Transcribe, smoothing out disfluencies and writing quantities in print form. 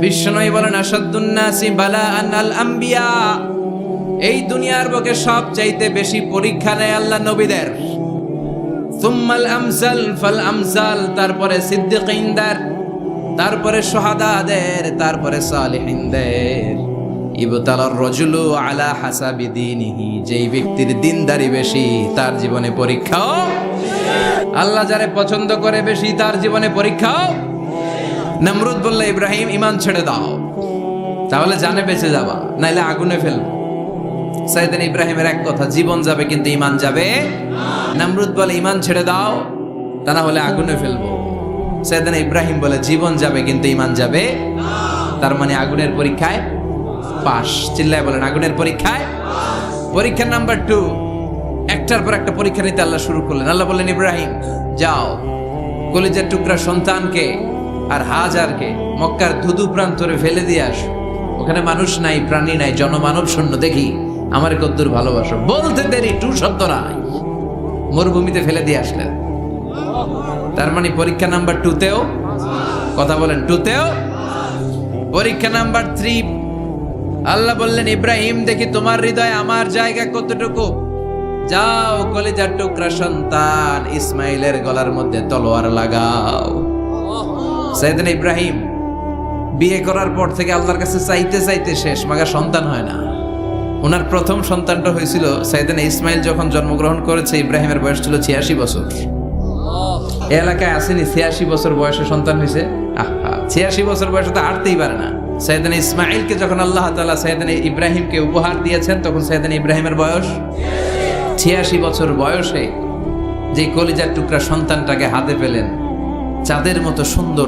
বিশ্বনবী বলেন আসাদ্দুন নাসি বালাআন আল আম্বিয়া, এই দুনিয়ার বুকে সবচাইতে বেশি পরীক্ষা নেয় আল্লাহ নবীদের। সুম্মাল আমসাল ফাল আমসাল, তারপরে সিদ্দিকিনদের, তারপরে শুহাদাদের, তারপরে সালিহিনদের। ইবতালার রাজুলু আলা হাসাবি দীনিহি, যেই ব্যক্তির দিনদারি বেশি তার জীবনে পরীক্ষাও, আল্লাহ যারে পছন্দ করে বেশি তার জীবনে পরীক্ষাও। নমরুদ বলল ইব্রাহিম ঈমান ছেড়ে দাও, তাহলে জানে বেঁচে যাবা, নাইলে আগুনে ফেলবো। সাইয়েদনা ইব্রাহিমের এক কথা, জীবন যাবে কিন্তু ঈমান যাবে। নমরুদ বলে ঈমান ছেড়ে দাও, তা না হলে আগুনে ফেলবো। সাইয়েদনা ইব্রাহিম বলে জীবন যাবে কিন্তু ঈমান যাবে। তার মানে আগুনের পরীক্ষায় পাস। চিল্লায় বলেন আগুনের পরীক্ষায়। পরীক্ষা নাম্বার 2, একটার পর একটা পরীক্ষা নিতে আল্লাহ শুরু করলেন। আল্লাহ বললেন ইব্রাহিম যাও, কলিজার টুকরা সন্তানকে আর হাজারকে মক্কার ধুধু প্রান্তরে ফেলে দিয়ে আসো, ওখানে মানুষ নাই, প্রাণী নাই, জনমানব শূন্য, দেখি আমার কদ্দুর ভালোবাসো। বলতে দেরি 2 শব্দ নাই, মরুভূমিতে ফেলে দিয়ে আসলেন। তার মানে পরীক্ষা নাম্বার 2তেও, কথা বলেন 2তেও। পরীক্ষা নাম্বার 3, আল্লাহ বললেন ইব্রাহিম দেখি তোমার হৃদয়ে আমার জায়গা কতটুকু, যাও কলিজার টুকরা সন্তান ইসমাইলের গলার মধ্যে তলোয়ার লাগাও। সাইয়েদনা ইব্রাহিম বিয়ে করার পর থেকে আল্লাহর কাছে চাইতে চাইতে শেষ, মাগার সন্তান হয় না। ওনার প্রথম সন্তানটা হয়েছিল সাইয়েদনা ইসমাইল যখন জন্মগ্রহণ করেছে, ইব্রাহিমের বয়স ছিল 86 বছর। এই এলাকায় আসেনি 86 বছর বয়সে সন্তান হয়েছে? 86 বছর বয়সে তো হাঁটতেই পারে না। সাইয়েদনা ইসমাইলকে যখন আল্লাহ তাআলা সাইয়েদনা ইব্রাহিমকে উপহার দিয়েছেন, তখন সাইয়েদনা ইব্রাহিমের বয়স 86 বছর বয়সে যে কলিজার টুকরা সন্তানটাকে হাতে পেলেন, চাঁদের মতো সুন্দর।